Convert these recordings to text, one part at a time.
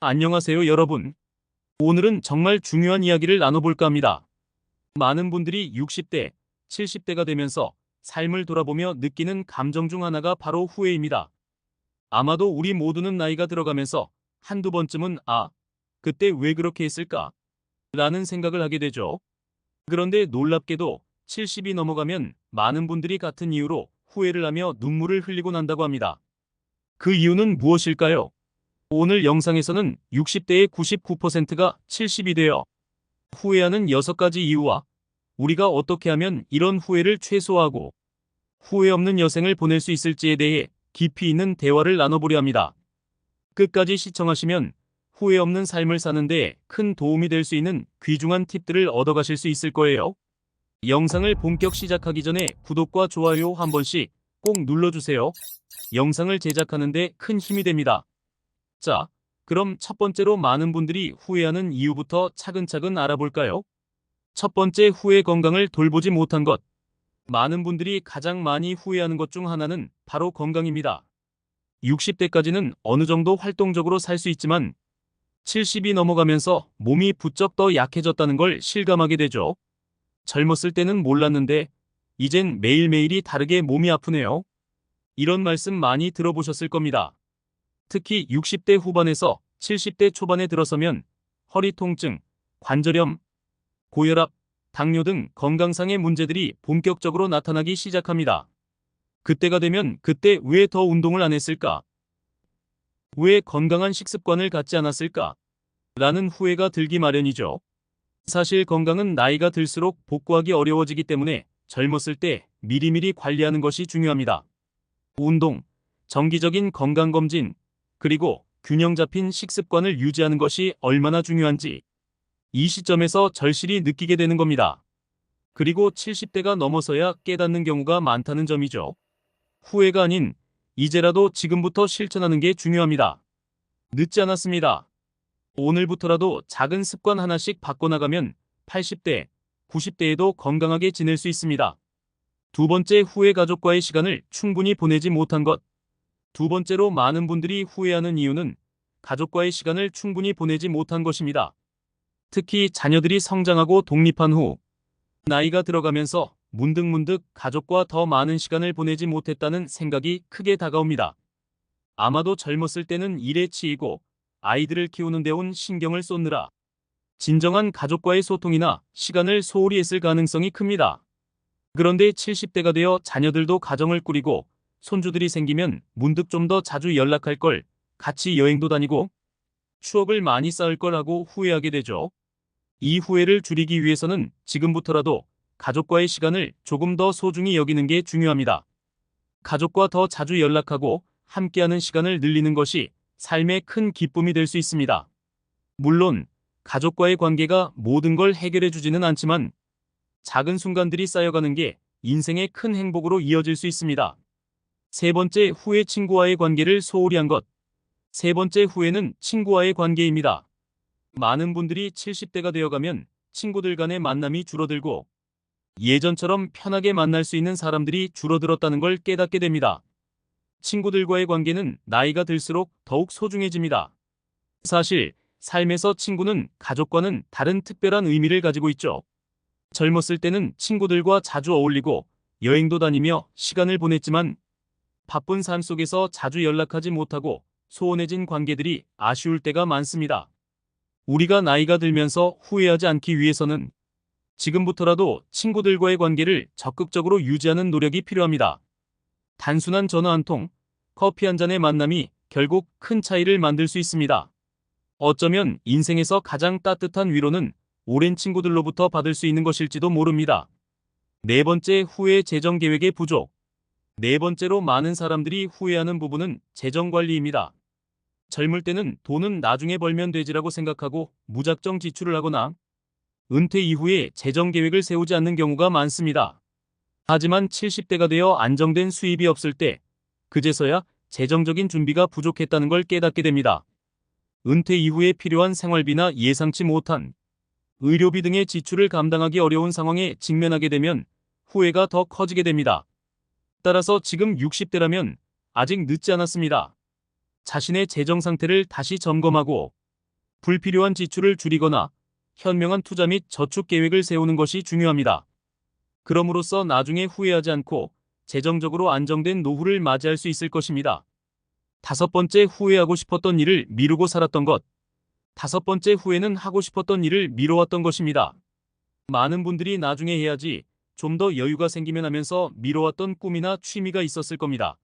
안녕하세요, 여러분. 오늘은 정말 중요한 이야기를 나눠볼까 합니다. 많은 분들이 60대, 70대가 되면서 삶을 돌아보며 느끼는 감정 중 하나가 바로 후회입니다. 아마도 우리 모두는 나이가 들어가면서 한두 번쯤은 그때 왜 그렇게 했을까? 라는 생각을 하게 되죠. 그런데 놀랍게도 70이 넘어가면 많은 분들이 같은 이유로 후회를 하며 눈물을 흘리고 난다고 합니다. 그 이유는 무엇일까요? 오늘 영상에서는 60대의 99%가 70이 되어 후회하는 6가지 이유와 우리가 어떻게 하면 이런 후회를 최소화하고 후회 없는 여생을 보낼 수 있을지에 대해 깊이 있는 대화를 나눠보려 합니다. 끝까지 시청하시면 후회 없는 삶을 사는 데 큰 도움이 될 수 있는 귀중한 팁들을 얻어가실 수 있을 거예요. 영상을 본격 시작하기 전에 구독과 좋아요 한 번씩 꼭 눌러주세요. 영상을 제작하는 데 큰 힘이 됩니다. 자, 그럼 첫 번째로 많은 분들이 후회하는 이유부터 차근차근 알아볼까요? 첫 번째, 후회 건강을 돌보지 못한 것. 많은 분들이 가장 많이 후회하는 것 중 하나는 바로 건강입니다. 60대까지는 어느 정도 활동적으로 살 수 있지만 70이 넘어가면서 몸이 부쩍 더 약해졌다는 걸 실감하게 되죠. 젊었을 때는 몰랐는데 이젠 매일매일이 다르게 몸이 아프네요. 이런 말씀 많이 들어보셨을 겁니다. 특히 60대 후반에서 70대 초반에 들어서면 허리 통증, 관절염, 고혈압, 당뇨 등 건강상의 문제들이 본격적으로 나타나기 시작합니다. 그때가 되면 그때 왜 더 운동을 안 했을까? 왜 건강한 식습관을 갖지 않았을까? 라는 후회가 들기 마련이죠. 사실 건강은 나이가 들수록 복구하기 어려워지기 때문에 젊었을 때 미리미리 관리하는 것이 중요합니다. 운동, 정기적인 건강검진, 그리고 균형 잡힌 식습관을 유지하는 것이 얼마나 중요한지 이 시점에서 절실히 느끼게 되는 겁니다. 그리고 70대가 넘어서야 깨닫는 경우가 많다는 점이죠. 후회가 아닌 이제라도 지금부터 실천하는 게 중요합니다. 늦지 않았습니다. 오늘부터라도 작은 습관 하나씩 바꿔나가면 80대, 90대에도 건강하게 지낼 수 있습니다. 두 번째, 후회 가족과의 시간을 충분히 보내지 못한 것. 두 번째로 많은 분들이 후회하는 이유는 가족과의 시간을 충분히 보내지 못한 것입니다. 특히 자녀들이 성장하고 독립한 후 나이가 들어가면서 문득문득 가족과 더 많은 시간을 보내지 못했다는 생각이 크게 다가옵니다. 아마도 젊었을 때는 일에 치이고 아이들을 키우는 데 온 신경을 쏟느라 진정한 가족과의 소통이나 시간을 소홀히 했을 가능성이 큽니다. 그런데 70대가 되어 자녀들도 가정을 꾸리고 손주들이 생기면 문득 좀 더 자주 연락할 걸, 같이 여행도 다니고 추억을 많이 쌓을 걸 하고 후회하게 되죠. 이 후회를 줄이기 위해서는 지금부터라도 가족과의 시간을 조금 더 소중히 여기는 게 중요합니다. 가족과 더 자주 연락하고 함께하는 시간을 늘리는 것이 삶의 큰 기쁨이 될 수 있습니다. 물론 가족과의 관계가 모든 걸 해결해 주지는 않지만 작은 순간들이 쌓여가는 게 인생의 큰 행복으로 이어질 수 있습니다. 세 번째, 후회 친구와의 관계를 소홀히 한 것. 세 번째 후회는 친구와의 관계입니다. 많은 분들이 70대가 되어가면 친구들 간의 만남이 줄어들고 예전처럼 편하게 만날 수 있는 사람들이 줄어들었다는 걸 깨닫게 됩니다. 친구들과의 관계는 나이가 들수록 더욱 소중해집니다. 사실 삶에서 친구는 가족과는 다른 특별한 의미를 가지고 있죠. 젊었을 때는 친구들과 자주 어울리고 여행도 다니며 시간을 보냈지만 바쁜 삶 속에서 자주 연락하지 못하고 소원해진 관계들이 아쉬울 때가 많습니다. 우리가 나이가 들면서 후회하지 않기 위해서는 지금부터라도 친구들과의 관계를 적극적으로 유지하는 노력이 필요합니다. 단순한 전화 한 통, 커피 한 잔의 만남이 결국 큰 차이를 만들 수 있습니다. 어쩌면 인생에서 가장 따뜻한 위로는 오랜 친구들로부터 받을 수 있는 것일지도 모릅니다. 네 번째, 후회 재정 계획의 부족. 네 번째로 많은 사람들이 후회하는 부분은 재정 관리입니다. 젊을 때는 돈은 나중에 벌면 되지라고 생각하고 무작정 지출을 하거나 은퇴 이후에 재정 계획을 세우지 않는 경우가 많습니다. 하지만 70대가 되어 안정된 수입이 없을 때 그제서야 재정적인 준비가 부족했다는 걸 깨닫게 됩니다. 은퇴 이후에 필요한 생활비나 예상치 못한 의료비 등의 지출을 감당하기 어려운 상황에 직면하게 되면 후회가 더 커지게 됩니다. 따라서 지금 60대라면 아직 늦지 않았습니다. 자신의 재정 상태를 다시 점검하고 불필요한 지출을 줄이거나 현명한 투자 및 저축 계획을 세우는 것이 중요합니다. 그럼으로써 나중에 후회하지 않고 재정적으로 안정된 노후를 맞이할 수 있을 것입니다. 다섯 번째, 후회하고 싶었던 일을 미루고 살았던 것. 다섯 번째 후회는 하고 싶었던 일을 미뤄왔던 것입니다. 많은 분들이 나중에 해야지, 좀 더 여유가 생기면 하면서 미뤄왔던 꿈이나 취미가 있었을 겁니다.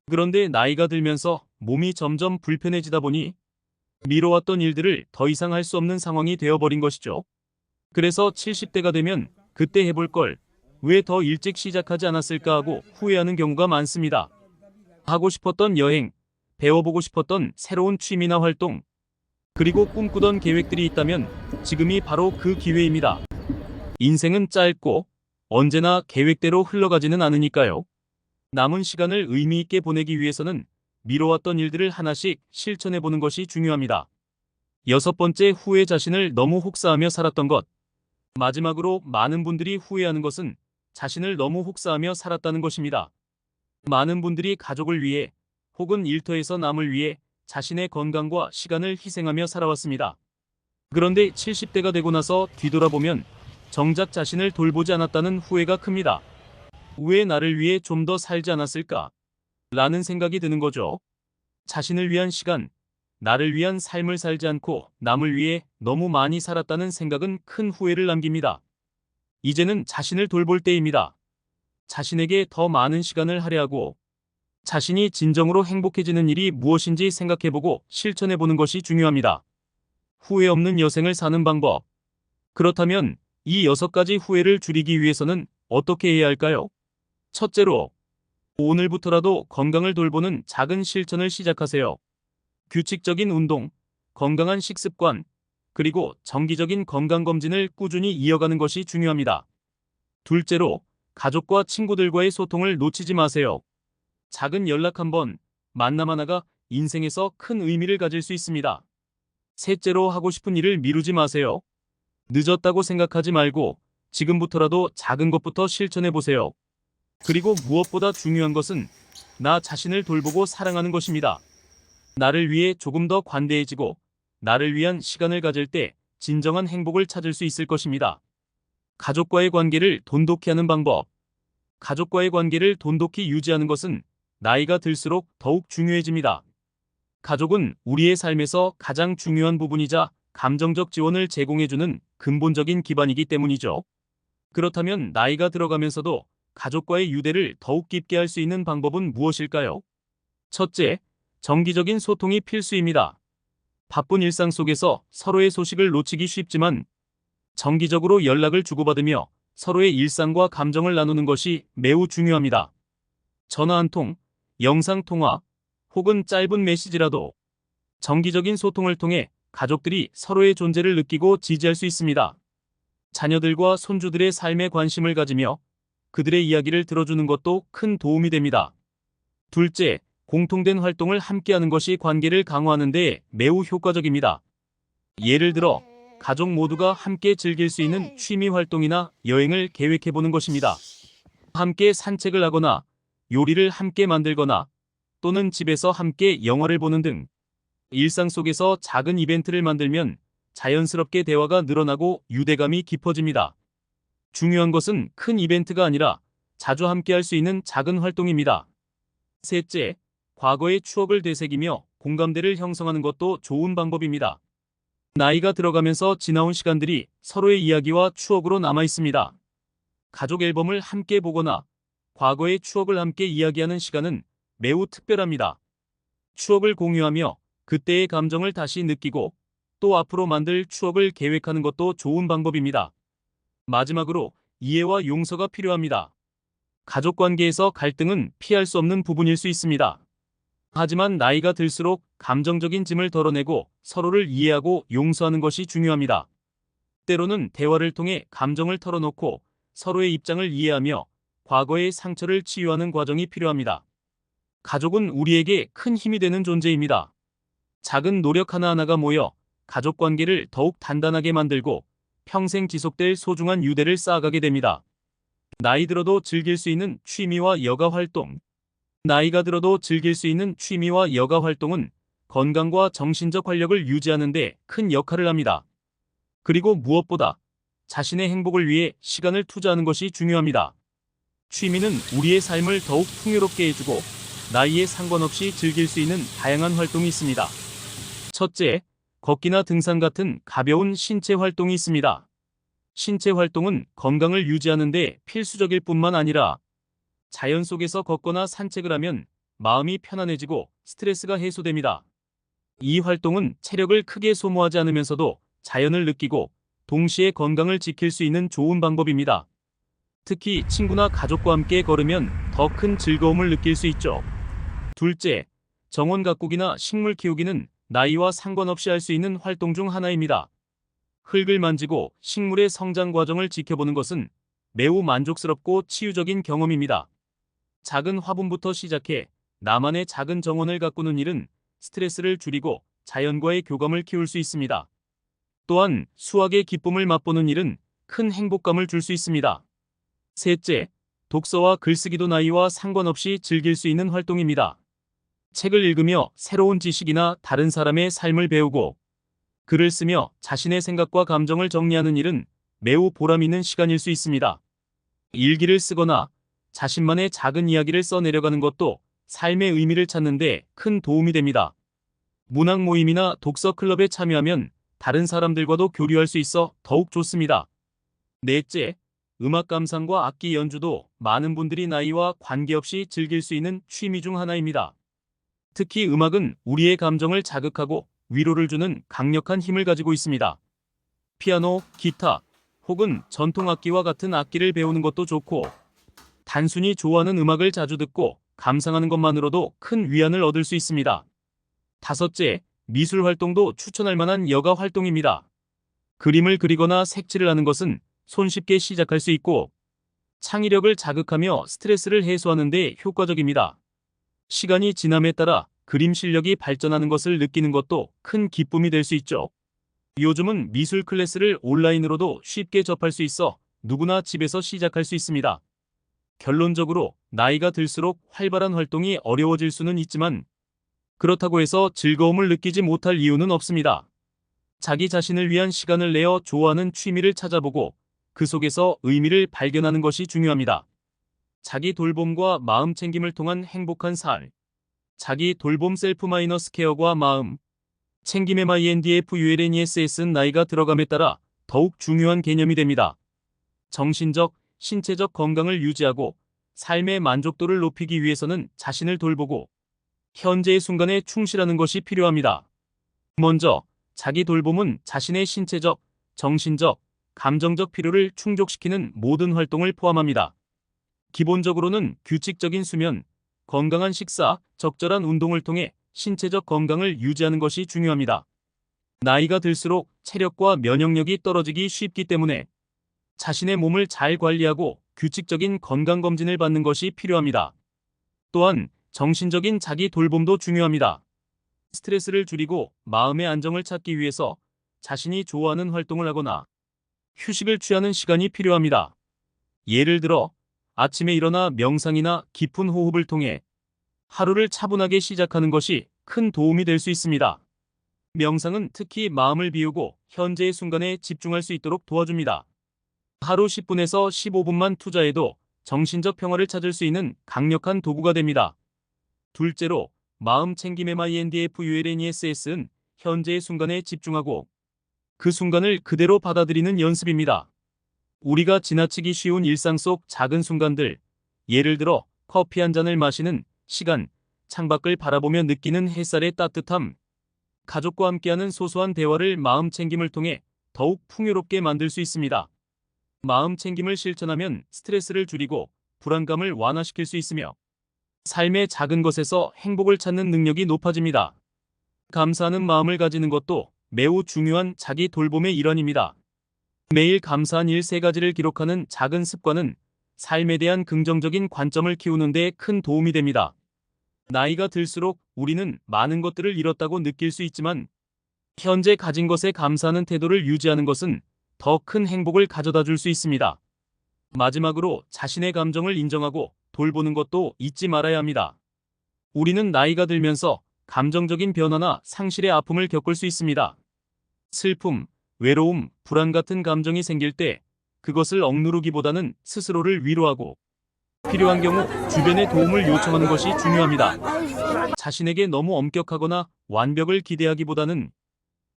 그런데 나이가 들면서 몸이 점점 불편해지다 보니 미뤄왔던 일들을 더 이상 할 수 없는 상황이 되어버린 것이죠. 그래서 70대가 되면 그때 해볼 걸 왜 더 일찍 시작하지 않았을까 하고 후회하는 경우가 많습니다. 하고 싶었던 여행, 배워보고 싶었던 새로운 취미나 활동, 그리고 꿈꾸던 계획들이 있다면 지금이 바로 그 기회입니다. 인생은 짧고 언제나 계획대로 흘러가지는 않으니까요. 남은 시간을 의미 있게 보내기 위해서는 미뤄왔던 일들을 하나씩 실천해보는 것이 중요합니다. 여섯 번째, 후회, 자신을 너무 혹사하며 살았던 것. 마지막으로 많은 분들이 후회하는 것은 자신을 너무 혹사하며 살았다는 것입니다. 많은 분들이 가족을 위해 혹은 일터에서 남을 위해 자신의 건강과 시간을 희생하며 살아왔습니다. 그런데 70대가 되고 나서 뒤돌아보면 정작 자신을 돌보지 않았다는 후회가 큽니다. 왜 나를 위해 좀 더 살지 않았을까? 라는 생각이 드는 거죠. 자신을 위한 시간, 나를 위한 삶을 살지 않고 남을 위해 너무 많이 살았다는 생각은 큰 후회를 남깁니다. 이제는 자신을 돌볼 때입니다. 자신에게 더 많은 시간을 할애하고 자신이 진정으로 행복해지는 일이 무엇인지 생각해보고 실천해보는 것이 중요합니다. 후회 없는 여생을 사는 방법. 그렇다면 이 6가지 후회를 줄이기 위해서는 어떻게 해야 할까요? 첫째로, 오늘부터라도 건강을 돌보는 작은 실천을 시작하세요. 규칙적인 운동, 건강한 식습관, 그리고 정기적인 건강검진을 꾸준히 이어가는 것이 중요합니다. 둘째로, 가족과 친구들과의 소통을 놓치지 마세요. 작은 연락 한 번, 만남 하나가 인생에서 큰 의미를 가질 수 있습니다. 셋째로, 하고 싶은 일을 미루지 마세요. 늦었다고 생각하지 말고 지금부터라도 작은 것부터 실천해 보세요. 그리고 무엇보다 중요한 것은 나 자신을 돌보고 사랑하는 것입니다. 나를 위해 조금 더 관대해지고 나를 위한 시간을 가질 때 진정한 행복을 찾을 수 있을 것입니다. 가족과의 관계를 돈독히 하는 방법. 가족과의 관계를 돈독히 유지하는 것은 나이가 들수록 더욱 중요해집니다. 가족은 우리의 삶에서 가장 중요한 부분이자 감정적 지원을 제공해주는 근본적인 기반이기 때문이죠. 그렇다면 나이가 들어가면서도 가족과의 유대를 더욱 깊게 할 수 있는 방법은 무엇일까요? 첫째, 정기적인 소통이 필수입니다. 바쁜 일상 속에서 서로의 소식을 놓치기 쉽지만 정기적으로 연락을 주고받으며 서로의 일상과 감정을 나누는 것이 매우 중요합니다. 전화 한 통, 영상 통화, 혹은 짧은 메시지라도 정기적인 소통을 통해 가족들이 서로의 존재를 느끼고 지지할 수 있습니다. 자녀들과 손주들의 삶에 관심을 가지며 그들의 이야기를 들어주는 것도 큰 도움이 됩니다. 둘째, 공통된 활동을 함께하는 것이 관계를 강화하는 데 매우 효과적입니다. 예를 들어 가족 모두가 함께 즐길 수 있는 취미 활동이나 여행을 계획해보는 것입니다. 함께 산책을 하거나 요리를 함께 만들거나 또는 집에서 함께 영화를 보는 등 일상 속에서 작은 이벤트를 만들면 자연스럽게 대화가 늘어나고 유대감이 깊어집니다. 중요한 것은 큰 이벤트가 아니라 자주 함께 할 수 있는 작은 활동입니다. 셋째, 과거의 추억을 되새기며 공감대를 형성하는 것도 좋은 방법입니다. 나이가 들어가면서 지나온 시간들이 서로의 이야기와 추억으로 남아 있습니다. 가족 앨범을 함께 보거나 과거의 추억을 함께 이야기하는 시간은 매우 특별합니다. 추억을 공유하며 그때의 감정을 다시 느끼고 또 앞으로 만들 추억을 계획하는 것도 좋은 방법입니다. 마지막으로 이해와 용서가 필요합니다. 가족 관계에서 갈등은 피할 수 없는 부분일 수 있습니다. 하지만 나이가 들수록 감정적인 짐을 덜어내고 서로를 이해하고 용서하는 것이 중요합니다. 때로는 대화를 통해 감정을 털어놓고 서로의 입장을 이해하며 과거의 상처를 치유하는 과정이 필요합니다. 가족은 우리에게 큰 힘이 되는 존재입니다. 작은 노력 하나하나가 모여 가족 관계를 더욱 단단하게 만들고 평생 지속될 소중한 유대를 쌓아가게 됩니다. 나이 들어도 즐길 수 있는 취미와 여가 활동. 나이가 들어도 즐길 수 있는 취미와 여가 활동은 건강과 정신적 활력을 유지하는 데 큰 역할을 합니다. 그리고 무엇보다 자신의 행복을 위해 시간을 투자하는 것이 중요합니다. 취미는 우리의 삶을 더욱 풍요롭게 해주고 나이에 상관없이 즐길 수 있는 다양한 활동이 있습니다. 첫째, 걷기나 등산 같은 가벼운 신체 활동이 있습니다. 신체 활동은 건강을 유지하는 데 필수적일 뿐만 아니라 자연 속에서 걷거나 산책을 하면 마음이 편안해지고 스트레스가 해소됩니다. 이 활동은 체력을 크게 소모하지 않으면서도 자연을 느끼고 동시에 건강을 지킬 수 있는 좋은 방법입니다. 특히 친구나 가족과 함께 걸으면 더 큰 즐거움을 느낄 수 있죠. 둘째, 정원 가꾸기나 식물 키우기는 나이와 상관없이 할 수 있는 활동 중 하나입니다. 흙을 만지고 식물의 성장 과정을 지켜보는 것은 매우 만족스럽고 치유적인 경험입니다. 작은 화분부터 시작해 나만의 작은 정원을 가꾸는 일은 스트레스를 줄이고 자연과의 교감을 키울 수 있습니다. 또한 수확의 기쁨을 맛보는 일은 큰 행복감을 줄 수 있습니다. 셋째, 독서와 글쓰기도 나이와 상관없이 즐길 수 있는 활동입니다. 책을 읽으며 새로운 지식이나 다른 사람의 삶을 배우고 글을 쓰며 자신의 생각과 감정을 정리하는 일은 매우 보람 있는 시간일 수 있습니다. 일기를 쓰거나 자신만의 작은 이야기를 써내려가는 것도 삶의 의미를 찾는 데 큰 도움이 됩니다. 문학 모임이나 독서 클럽에 참여하면 다른 사람들과도 교류할 수 있어 더욱 좋습니다. 넷째, 음악 감상과 악기 연주도 많은 분들이 나이와 관계없이 즐길 수 있는 취미 중 하나입니다. 특히 음악은 우리의 감정을 자극하고 위로를 주는 강력한 힘을 가지고 있습니다. 피아노, 기타, 혹은 전통악기와 같은 악기를 배우는 것도 좋고, 단순히 좋아하는 음악을 자주 듣고 감상하는 것만으로도 큰 위안을 얻을 수 있습니다. 다섯째, 미술 활동도 추천할 만한 여가 활동입니다. 그림을 그리거나 색칠을 하는 것은 손쉽게 시작할 수 있고 창의력을 자극하며 스트레스를 해소하는 데 효과적입니다. 시간이 지남에 따라 그림 실력이 발전하는 것을 느끼는 것도 큰 기쁨이 될 수 있죠. 요즘은 미술 클래스를 온라인으로도 쉽게 접할 수 있어 누구나 집에서 시작할 수 있습니다. 결론적으로 나이가 들수록 활발한 활동이 어려워질 수는 있지만 그렇다고 해서 즐거움을 느끼지 못할 이유는 없습니다. 자기 자신을 위한 시간을 내어 좋아하는 취미를 찾아보고 그 속에서 의미를 발견하는 것이 중요합니다. 자기 돌봄과 마음 챙김을 통한 행복한 삶. 자기 돌봄 셀프 마이너스 케어과 마음 챙김의 MINDFULNESS는 나이가 들어감에 따라 더욱 중요한 개념이 됩니다. 정신적, 신체적 건강을 유지하고 삶의 만족도를 높이기 위해서는 자신을 돌보고 현재의 순간에 충실하는 것이 필요합니다. 먼저 자기 돌봄은 자신의 신체적, 정신적, 감정적 필요를 충족시키는 모든 활동을 포함합니다. 기본적으로는 규칙적인 수면, 건강한 식사, 적절한 운동을 통해 신체적 건강을 유지하는 것이 중요합니다. 나이가 들수록 체력과 면역력이 떨어지기 쉽기 때문에 자신의 몸을 잘 관리하고 규칙적인 건강검진을 받는 것이 필요합니다. 또한 정신적인 자기 돌봄도 중요합니다. 스트레스를 줄이고 마음의 안정을 찾기 위해서 자신이 좋아하는 활동을 하거나 휴식을 취하는 시간이 필요합니다. 예를 들어 아침에 일어나 명상이나 깊은 호흡을 통해 하루를 차분하게 시작하는 것이 큰 도움이 될 수 있습니다. 명상은 특히 마음을 비우고 현재의 순간에 집중할 수 있도록 도와줍니다. 하루 10분에서 15분만 투자해도 정신적 평화를 찾을 수 있는 강력한 도구가 됩니다. 둘째로, 마음 챙김의 MINDFULNESS는 현재의 순간에 집중하고 그 순간을 그대로 받아들이는 연습입니다. 우리가 지나치기 쉬운 일상 속 작은 순간들, 예를 들어 커피 한 잔을 마시는 시간, 창밖을 바라보며 느끼는 햇살의 따뜻함, 가족과 함께하는 소소한 대화를 마음 챙김을 통해 더욱 풍요롭게 만들 수 있습니다. 마음 챙김을 실천하면 스트레스를 줄이고 불안감을 완화시킬 수 있으며 삶의 작은 것에서 행복을 찾는 능력이 높아집니다. 감사하는 마음을 가지는 것도 매우 중요한 자기 돌봄의 일환입니다. 매일 감사한 일 3가지를 기록하는 작은 습관은 삶에 대한 긍정적인 관점을 키우는 데 큰 도움이 됩니다. 나이가 들수록 우리는 많은 것들을 잃었다고 느낄 수 있지만 현재 가진 것에 감사하는 태도를 유지하는 것은 더 큰 행복을 가져다 줄 수 있습니다. 마지막으로 자신의 감정을 인정하고 돌보는 것도 잊지 말아야 합니다. 우리는 나이가 들면서 감정적인 변화나 상실의 아픔을 겪을 수 있습니다. 슬픔, 외로움, 불안 같은 감정이 생길 때 그것을 억누르기보다는 스스로를 위로하고 필요한 경우 주변의 도움을 요청하는 것이 중요합니다. 자신에게 너무 엄격하거나 완벽을 기대하기보다는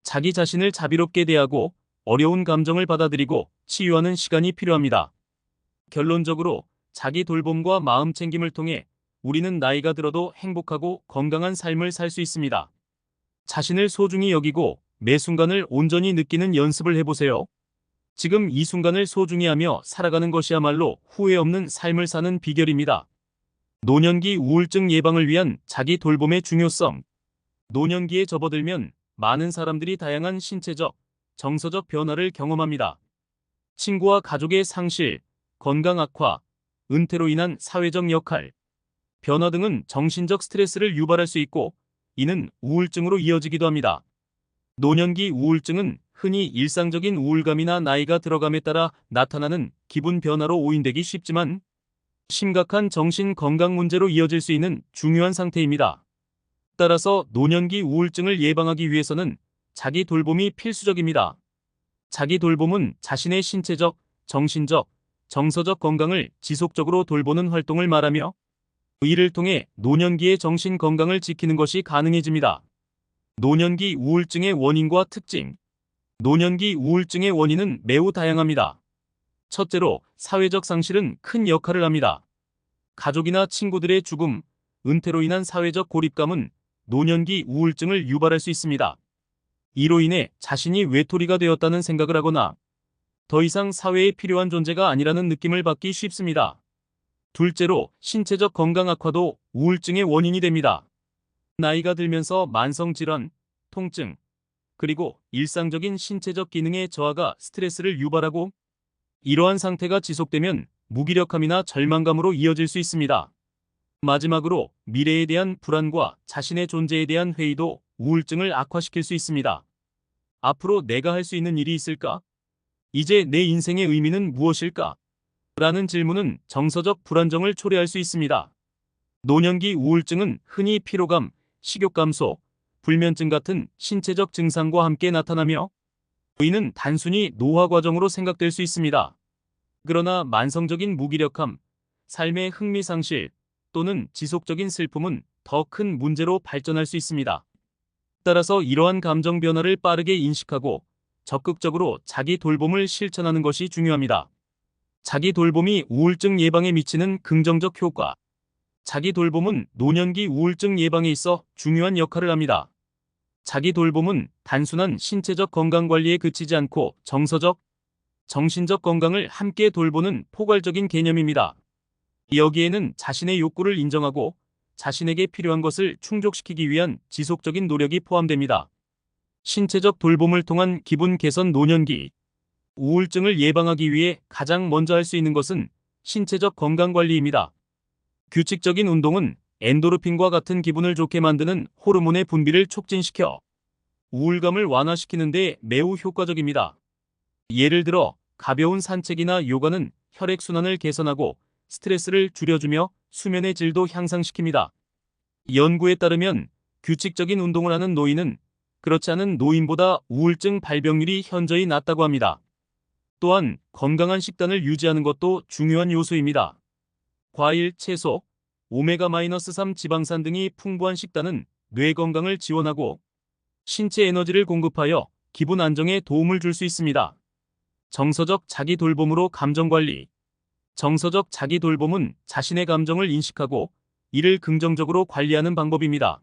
자기 자신을 자비롭게 대하고 어려운 감정을 받아들이고 치유하는 시간이 필요합니다. 결론적으로 자기 돌봄과 마음 챙김을 통해 우리는 나이가 들어도 행복하고 건강한 삶을 살 수 있습니다. 자신을 소중히 여기고 매 순간을 온전히 느끼는 연습을 해보세요. 지금 이 순간을 소중히 하며 살아가는 것이야말로 후회 없는 삶을 사는 비결입니다. 노년기 우울증 예방을 위한 자기 돌봄의 중요성. 노년기에 접어들면 많은 사람들이 다양한 신체적, 정서적 변화를 경험합니다. 친구와 가족의 상실, 건강 악화, 은퇴로 인한 사회적 역할, 변화 등은 정신적 스트레스를 유발할 수 있고 이는 우울증으로 이어지기도 합니다. 노년기 우울증은 흔히 일상적인 우울감이나 나이가 들어감에 따라 나타나는 기분 변화로 오인되기 쉽지만 심각한 정신 건강 문제로 이어질 수 있는 중요한 상태입니다. 따라서 노년기 우울증을 예방하기 위해서는 자기 돌봄이 필수적입니다. 자기 돌봄은 자신의 신체적, 정신적, 정서적 건강을 지속적으로 돌보는 활동을 말하며 이를 통해 노년기의 정신 건강을 지키는 것이 가능해집니다. 노년기 우울증의 원인과 특징. 노년기 우울증의 원인은 매우 다양합니다. 첫째로 사회적 상실은 큰 역할을 합니다. 가족이나 친구들의 죽음, 은퇴로 인한 사회적 고립감은 노년기 우울증을 유발할 수 있습니다. 이로 인해 자신이 외톨이가 되었다는 생각을 하거나 더 이상 사회에 필요한 존재가 아니라는 느낌을 받기 쉽습니다. 둘째로 신체적 건강 악화도 우울증의 원인이 됩니다. 나이가 들면서 만성질환, 통증, 그리고 일상적인 신체적 기능의 저하가 스트레스를 유발하고 이러한 상태가 지속되면 무기력함이나 절망감으로 이어질 수 있습니다. 마지막으로 미래에 대한 불안과 자신의 존재에 대한 회의도 우울증을 악화시킬 수 있습니다. 앞으로 내가 할 수 있는 일이 있을까? 이제 내 인생의 의미는 무엇일까? 라는 질문은 정서적 불안정을 초래할 수 있습니다. 노년기 우울증은 흔히 피로감, 식욕 감소, 불면증 같은 신체적 증상과 함께 나타나며 이는 단순히 노화 과정으로 생각될 수 있습니다. 그러나 만성적인 무기력함, 삶의 흥미 상실 또는 지속적인 슬픔은 더 큰 문제로 발전할 수 있습니다. 따라서 이러한 감정 변화를 빠르게 인식하고 적극적으로 자기 돌봄을 실천하는 것이 중요합니다. 자기 돌봄이 우울증 예방에 미치는 긍정적 효과. 자기 돌봄은 노년기 우울증 예방에 있어 중요한 역할을 합니다. 자기 돌봄은 단순한 신체적 건강 관리에 그치지 않고 정서적, 정신적 건강을 함께 돌보는 포괄적인 개념입니다. 여기에는 자신의 욕구를 인정하고 자신에게 필요한 것을 충족시키기 위한 지속적인 노력이 포함됩니다. 신체적 돌봄을 통한 기분 개선. 노년기 우울증을 예방하기 위해 가장 먼저 할 수 있는 것은 신체적 건강 관리입니다. 규칙적인 운동은 엔도르핀과 같은 기분을 좋게 만드는 호르몬의 분비를 촉진시켜 우울감을 완화시키는 데 매우 효과적입니다. 예를 들어 가벼운 산책이나 요가는 혈액순환을 개선하고 스트레스를 줄여주며 수면의 질도 향상시킵니다. 연구에 따르면 규칙적인 운동을 하는 노인은 그렇지 않은 노인보다 우울증 발병률이 현저히 낮다고 합니다. 또한 건강한 식단을 유지하는 것도 중요한 요소입니다. 과일, 채소, 오메가-3 지방산 등이 풍부한 식단은 뇌 건강을 지원하고 신체 에너지를 공급하여 기분 안정에 도움을 줄 수 있습니다. 정서적 자기 돌봄으로 감정 관리. 정서적 자기 돌봄은 자신의 감정을 인식하고 이를 긍정적으로 관리하는 방법입니다.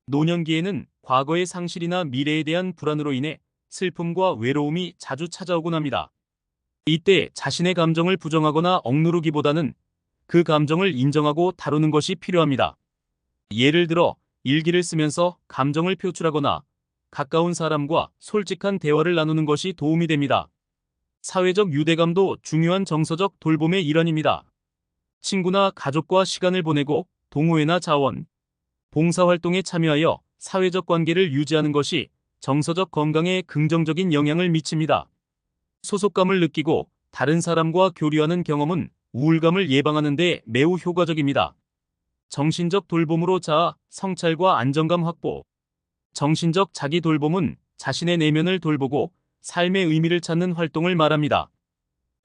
노년기에는 과거의 상실이나 미래에 대한 불안으로 인해 슬픔과 외로움이 자주 찾아오곤 합니다. 이때 자신의 감정을 부정하거나 억누르기보다는 그 감정을 인정하고 다루는 것이 필요합니다. 예를 들어 일기를 쓰면서 감정을 표출하거나 가까운 사람과 솔직한 대화를 나누는 것이 도움이 됩니다. 사회적 유대감도 중요한 정서적 돌봄의 일환입니다. 친구나 가족과 시간을 보내고 동호회나 자원, 봉사활동에 참여하여 사회적 관계를 유지하는 것이 정서적 건강에 긍정적인 영향을 미칩니다. 소속감을 느끼고 다른 사람과 교류하는 경험은 우울감을 예방하는 데 매우 효과적입니다. 정신적 돌봄으로 자아, 성찰과 안정감 확보. 정신적 자기 돌봄은 자신의 내면을 돌보고 삶의 의미를 찾는 활동을 말합니다.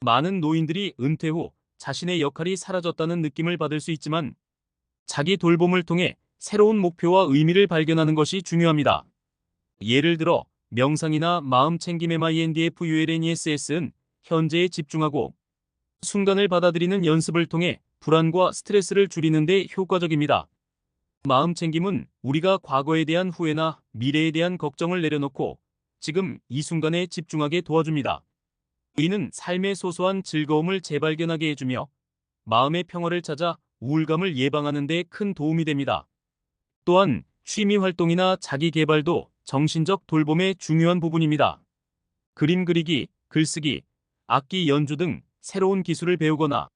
많은 노인들이 은퇴 후 자신의 역할이 사라졌다는 느낌을 받을 수 있지만 자기 돌봄을 통해 새로운 목표와 의미를 발견하는 것이 중요합니다. 예를 들어 명상이나 마음 챙김 MINDFULNESS는 현재에 집중하고 순간을 받아들이는 연습을 통해 불안과 스트레스를 줄이는 데 효과적입니다. 마음 챙김은 우리가 과거에 대한 후회나 미래에 대한 걱정을 내려놓고 지금 이 순간에 집중하게 도와줍니다. 이는 삶의 소소한 즐거움을 재발견하게 해주며 마음의 평화를 찾아 우울감을 예방하는 데 큰 도움이 됩니다. 또한 취미 활동이나 자기 개발도 정신적 돌봄의 중요한 부분입니다. 그림 그리기, 글쓰기, 악기 연주 등 새로운 기술을 배우거나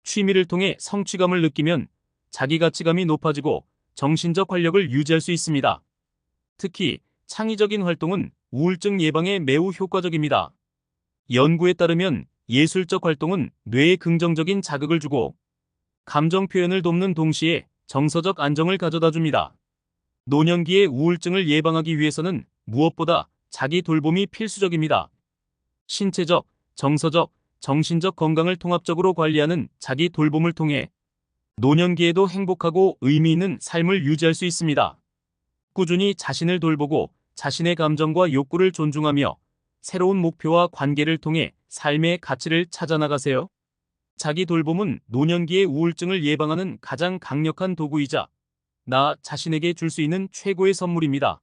취미를 통해 성취감을 느끼면 자기 가치감이 높아지고 정신적 활력을 유지할 수 있습니다. 특히 창의적인 활동은 우울증 예방에 매우 효과적입니다. 연구에 따르면 예술적 활동은 뇌에 긍정적인 자극을 주고 감정 표현을 돕는 동시에 정서적 안정을 가져다 줍니다. 노년기의 우울증을 예방하기 위해서는 무엇보다 자기 돌봄이 필수적입니다. 신체적, 정서적, 정신적 건강을 통합적으로 관리하는 자기 돌봄을 통해 노년기에도 행복하고 의미 있는 삶을 유지할 수 있습니다. 꾸준히 자신을 돌보고 자신의 감정과 욕구를 존중하며 새로운 목표와 관계를 통해 삶의 가치를 찾아나가세요. 자기 돌봄은 노년기의 우울증을 예방하는 가장 강력한 도구이자 나 자신에게 줄 수 있는 최고의 선물입니다.